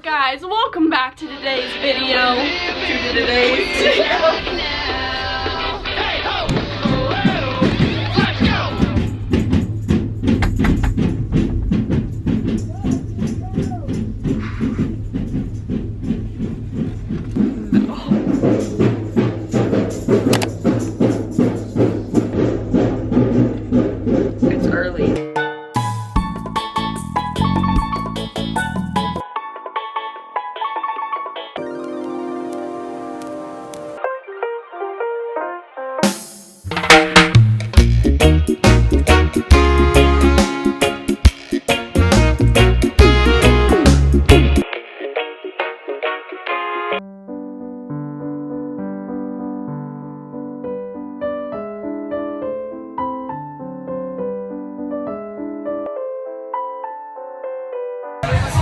Guys, welcome back to today's video. It's early.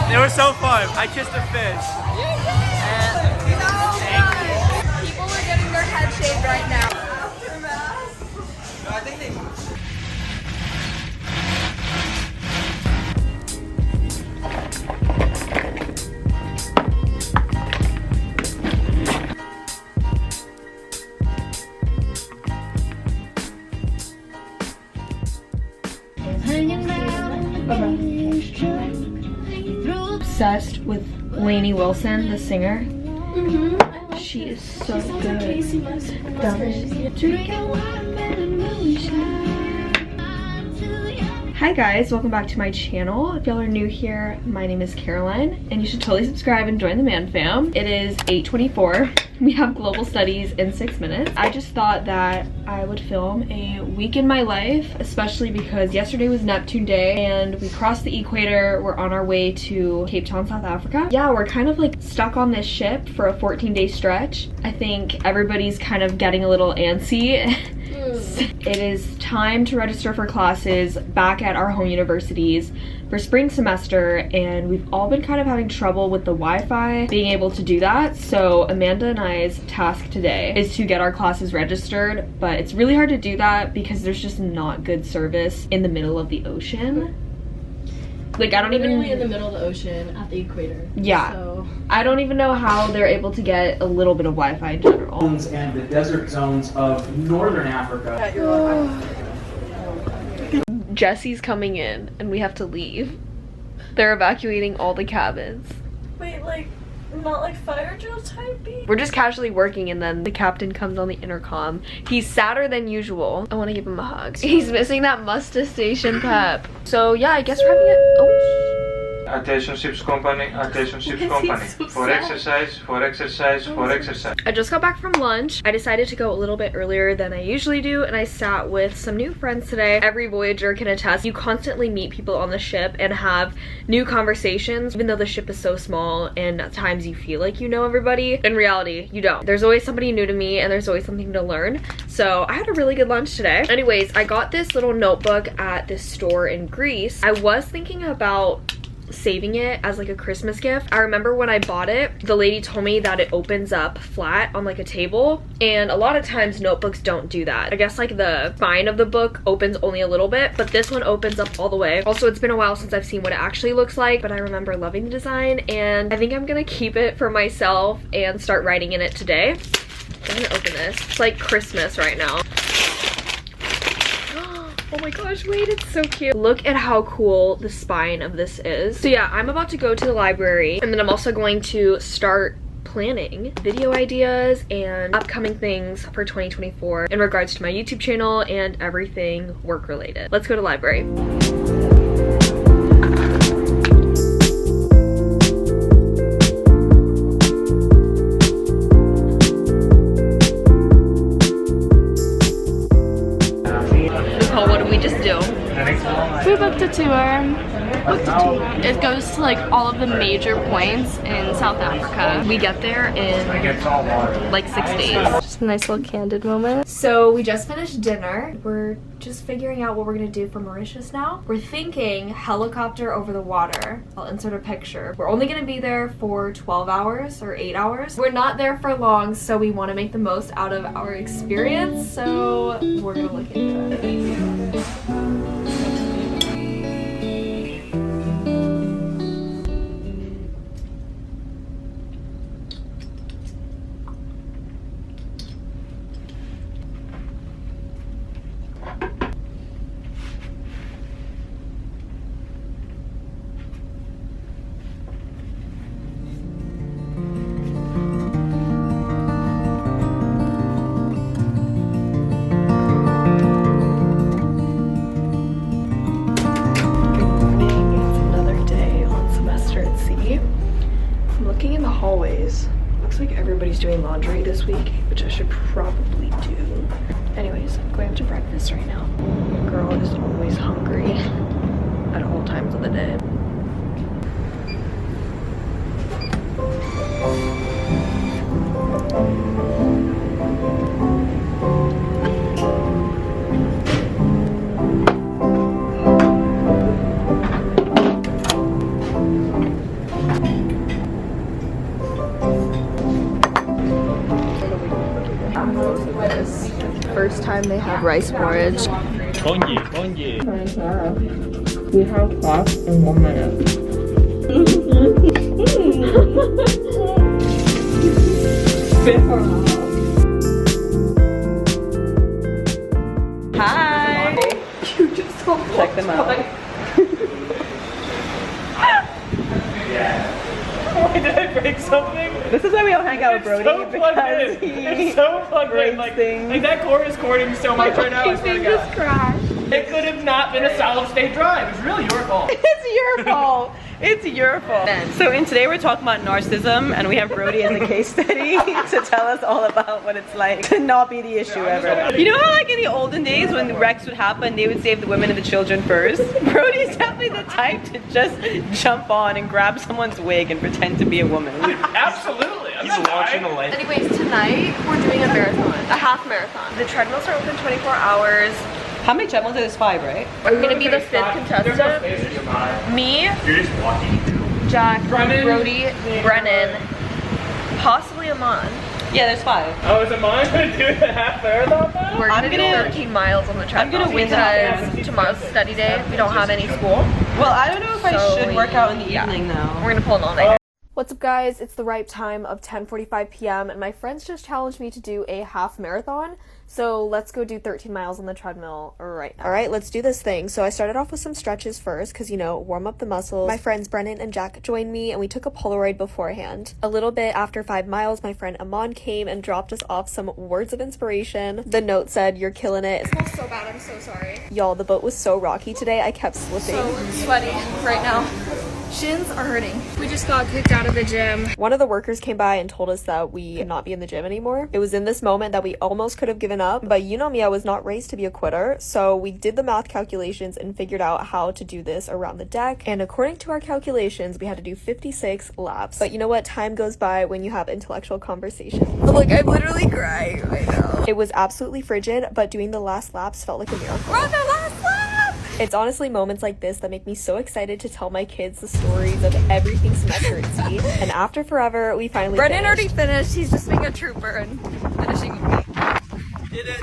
It was so fun. I kissed a fish. People are getting their head shaved right now. Obsessed with Lainey Wilson, the singer. She is so good. Hi guys, welcome back to my channel. If y'all are new here, my name is Caroline and you should totally subscribe and join the man fam. It is 8:24. We have global studies in 6 minutes. I just thought that I would film a week in my life, especially because yesterday was Neptune Day and we crossed the equator. We're on our way to Cape Town, South Africa. Yeah, we're kind of like stuck on this ship for a 14-day stretch. I think everybody's kind of getting a little antsy. It is time to register for classes back at our home universities for spring semester, and we've all been kind of having trouble with the Wi-Fi being able to do that. So Amanda and I's task today is to get our classes registered, but it's really hard to do that because there's just not good service in the middle of the ocean. Like, I don't even... Literally in the middle of the ocean at the equator. Yeah. So. I don't even know how they're able to get a little bit of Wi-Fi in general. And the desert zones of northern Africa. Jesse's coming in and we have to leave. They're evacuating all the cabins. Wait, like, not like fire drill type beat? We're just casually working and then the captain comes on the intercom. He's sadder than usual. I want to give him a hug. He's missing that Musta Station pep. So yeah, I guess we're having a... Oh. Attention ships company, attention ships company. For exercise, for exercise, for exercise. I just got back from lunch. I decided to go a little bit earlier than I usually do, and I sat with some new friends today. Every Voyager can attest, you constantly meet people on the ship and have new conversations, even though the ship is so small and at times you feel like you know everybody. In reality, you don't. There's always somebody new to me and there's always something to learn. So I had a really good lunch today. Anyways, I got this little notebook at this store in Greece. I was thinking about saving it as like a Christmas gift. I remember when I bought it, the lady told me that it opens up flat on like a table, and a lot of times notebooks don't do that. I guess like the spine of the book opens only a little bit, but this one opens up all the way. Also, it's been a while since I've seen what it actually looks like, but I remember loving the design and I think I'm gonna keep it for myself and start writing in it today. I'm gonna open this. It's like Christmas right now. Oh my gosh, wait, it's so cute. Look at how cool the spine of this is. So yeah, I'm about to go to the library and then I'm also going to start planning video ideas and upcoming things for 2024 in regards to my YouTube channel and everything work related. Let's go to the library. We booked a tour. It goes to like all of the major points in South Africa. We get there in like 6 days. Just a nice little candid moment. So we just finished dinner. We're just figuring out what we're gonna do for Mauritius now. We're thinking helicopter over the water. I'll insert a picture. We're only gonna be there for 12 hours or 8 hours. We're not there for long, so we want to make the most out of our experience. So we're gonna look into it. already. I'm looking in the hallways. Looks like everybody's doing laundry this week, which I should probably do. Anyways, I'm going up to breakfast right now. My girl is always hungry at all times of the day. First time they have rice porridge. Congee, congee. We have class in 1 minute. Hi! You just check them out. Why did I break something? This is why we don't hang out with Brody, So because he it's so plugged in. Like that cord is cording so much right now. I swear to God. Crashed. It could have not been a solid state drive. It's really your fault. It's your fault. It's your fault. So today we're talking about narcissism, and we have Brody as a case study to tell us all about what it's like to not be the issue ever. You know how like in the olden days when the wrecks would happen, they would save the women and the children first? Brody's definitely the type to just jump on and grab someone's wig and pretend to be a woman. Absolutely. I'm not watching lying. the light. Anyways, tonight we're doing a marathon, a half marathon. The treadmills are open 24 hours. How many treadmills are there? 5, right? I'm gonna be the 5th contestant. Me, You're just walking. Jack, Brennan, Brody, Brennan, possibly Amon. Yeah, there's 5. Oh, is it mine to do the half marathon now? We're gonna do 13 miles on the treadmill gonna win the half because marathon. tomorrow's study day. We don't have any school. Well, I don't know if I So should work out in the yeah. evening though. We're gonna pull an all-nighter. What's up, guys? It's the ripe time of 10:45 p.m. and my friends just challenged me to do a half marathon. So let's go do 13 miles on the treadmill right now. All right, let's do this thing. So I started off with some stretches first because, you know, warm up the muscles. My friends Brennan and Jack joined me and we took a Polaroid beforehand. A little bit after 5 miles, my friend Amon came and dropped us off some words of inspiration. The note said, "You're killing it." It smells so bad, I'm so sorry. Y'all, the boat was so rocky today, I kept slipping. So sweaty right now. Shins are hurting. We just got kicked out of the gym. One of the workers came by and told us that we could not be in the gym anymore. It was in this moment that we almost could have given up, but you know me, I was not raised to be a quitter, so we did the math calculations and figured out how to do this around the deck, and according to our calculations, we had to do 56 laps. But you know what? Time goes by when you have intellectual conversations. Look, I'm literally crying right now. It was absolutely frigid, but doing the last laps felt like a miracle. We're on the last lap! It's honestly moments like this that make me so excited to tell my kids the stories of everything semester at sea. And after forever, we finally Brennan already finished. finished. He's just being a trooper and finishing with me. Did it.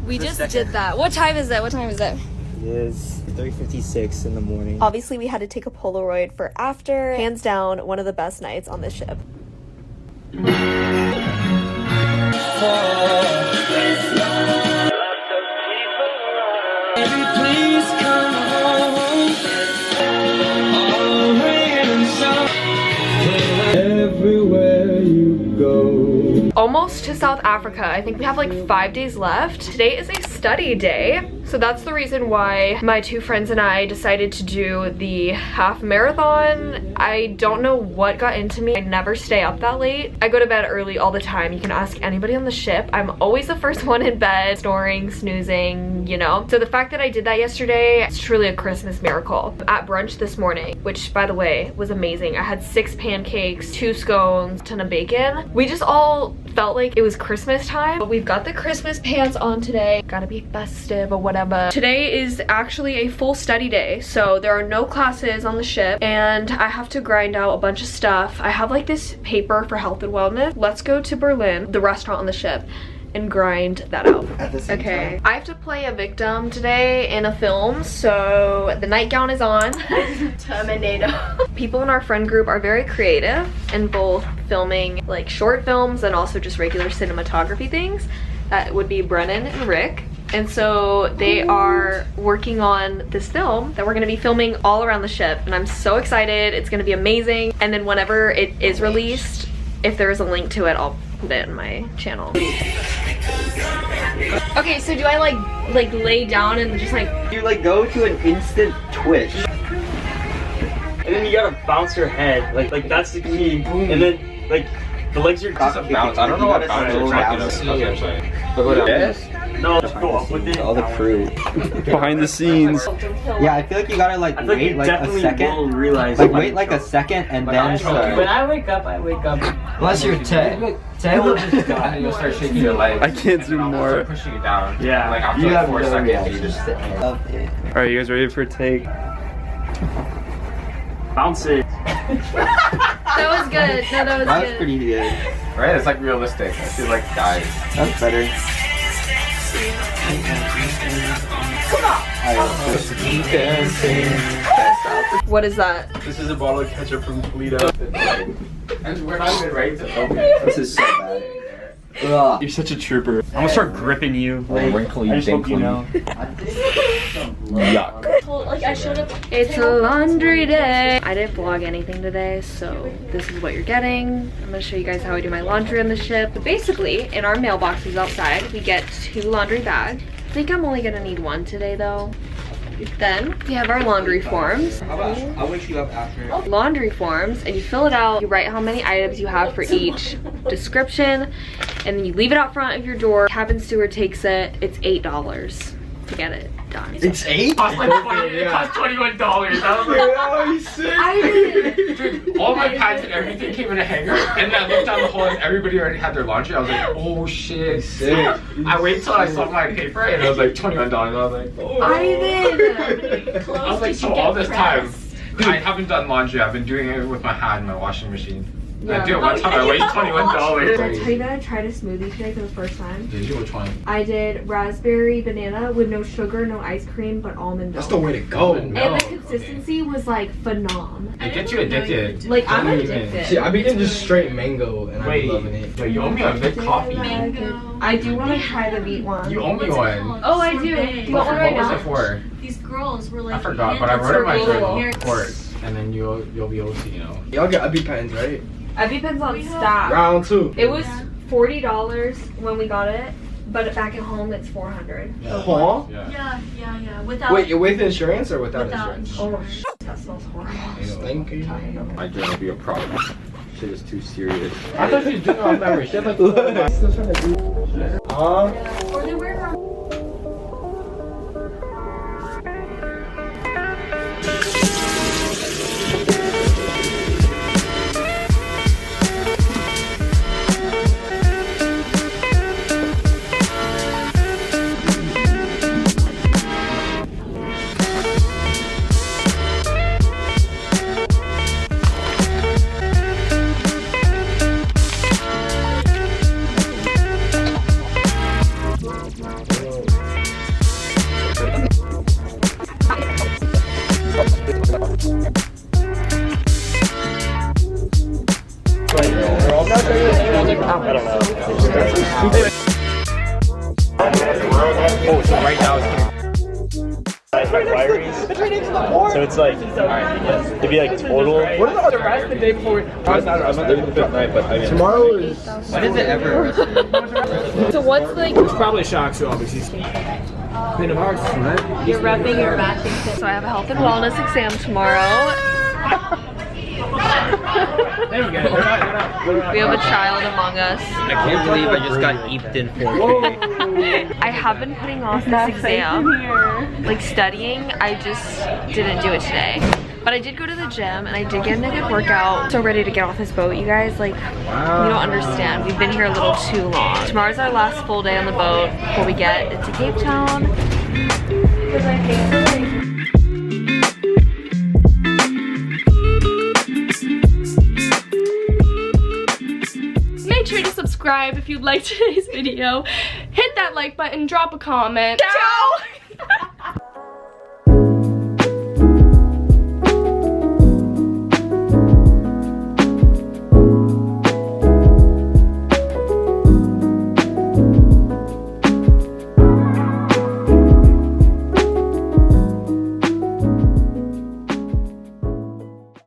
We just did that. What time is it? What time is it? It is 3:56 in the morning. Obviously, we had to take a Polaroid for after. Hands down, one of the best nights on this ship. Everywhere you go. Almost to South Africa. I think we have like 5 days left. Today is a study day, so that's the reason why my 2 friends and I decided to do the half marathon. I don't know what got into me. I never stay up that late. I go to bed early all the time. You can ask anybody on the ship. I'm always the first one in bed, snoring, snoozing, you know. So the fact that I did that yesterday, it's truly a Christmas miracle. At brunch this morning, which by the way was amazing. I had 6 pancakes, 2 scones, a ton of bacon. We just all felt like it was Christmas time. But we've got the Christmas pants on today. Gotta be festive or whatever. Today is actually a full study day, so there are no classes on the ship and I have to grind out a bunch of stuff. I have like this paper for health and wellness. Let's go to Berlin, the restaurant on the ship, and grind that out. Okay, I have to play a victim today in a film, so the nightgown is on. Terminator. People in our friend group are very creative in both filming like short films and also just regular cinematography things. That would be Brennan and Rick. And so they are working on this film that we're gonna be filming all around the ship, and I'm so excited. It's gonna be amazing. And then whenever it is released, if there is a link to it, I'll put it in my channel. Okay, so do I like like lay down and just like. You like go to an instant twitch. And then you gotta bounce your head. Like that's the key. And then like the legs are just a bounce. I don't know what bounce you're trying to do. Okay, I'm sorry. But go down. Yes? No, just go up with it. All the crew. Behind the scenes. Yeah, I feel like you gotta like wait like a second. Like wait like a second and then start. When I wake up, Unless you're Tay. Tay will just die and you'll start shaking your legs. I can't zoom more. Pushing it down. Yeah. Like after like 4 seconds, you just sit there. Alright, you guys ready for a take? Bounce it. That was good. No, that was That good. was pretty good. Right? It's like realistic. I feel like guys. That's better. What is that? This is a bottle of ketchup from Toledo. And we're not even ready to open it. This is so bad. Ugh. You're such a trooper. I'm gonna start gripping you. Like, wrinkly, I just hope you know. Yuck. Like I showed up. It's a laundry day. I didn't vlog anything today, so this is what you're getting. I'm gonna show you guys how I do my laundry on the ship. But basically, in our mailboxes outside, we get 2 laundry bags. I think I'm only gonna need 1 today though. Then we have our laundry forms. I'll wake you up after. Laundry forms, and you fill it out. You write how many items you have for each description, and then you leave it out front of your door. Cabin steward takes it. It's $8 to get it done. It's 8? It cost $21. I was like, I did. dude, all my pads and everything came in a hanger, and I looked down the hole and everybody already had their laundry. I was like, oh shit. I waited till I saw my paper and it was like $21. I was like, oh. I did. I was like, so all this time, I haven't done laundry. I've been doing it with my hand in my washing machine. Yeah. I do it one time, I wasted Did I $21. tell you that I tried a smoothie today for the first time? Did you? Which one? I did raspberry banana with no sugar, no ice cream, but almond milk. That's the way to go. And the consistency was like phenomenal. It gets you addicted. Like I'm Don't even- addicted. See, I've been getting just straight mango and I'm loving it. Wait, you owe me a big coffee. I do want to try the beet one. You owe me one. Oh, I do. Do you want one right What was now? it for? These girls were like, I forgot, but I wrote it in my journal, Here. of course. And then you'll be able to, you know. Y'all get EpiPens, right? It depends on stock. Round 2. It was $40 when we got it, but back at home it's $400. Huh? Yeah. Yeah. Without. Wait, with insurance or without Without insurance? Oh, that smells horrible. Thank you. My journal be a problem. Shit is too serious. I thought she was doing it on memory. She had like still trying to do. Or they wear her. Oh, so right now it's my diaries. So it's like, it'd be like total. What is the rest of the day before? I'm not there the 5th night, but I mean. Tomorrow is. When is it ever? So what's like? It's probably shocks you, obviously. Queen of Hearts, right? You're rubbing your matching. So I have a health and wellness exam tomorrow. There we go. We have a child among us. I can't believe I just got eeped in 4K. I have been putting off this exam, like studying. I just didn't do it today. But I did go to the gym and I did get in a good workout. So ready to get off this boat, you guys. Like, you don't understand. We've been here a little too long. Tomorrow's our last full day on the boat before we get into Cape Town. Make sure to subscribe if you liked today's video. Hit that like button, drop a comment. Ciao!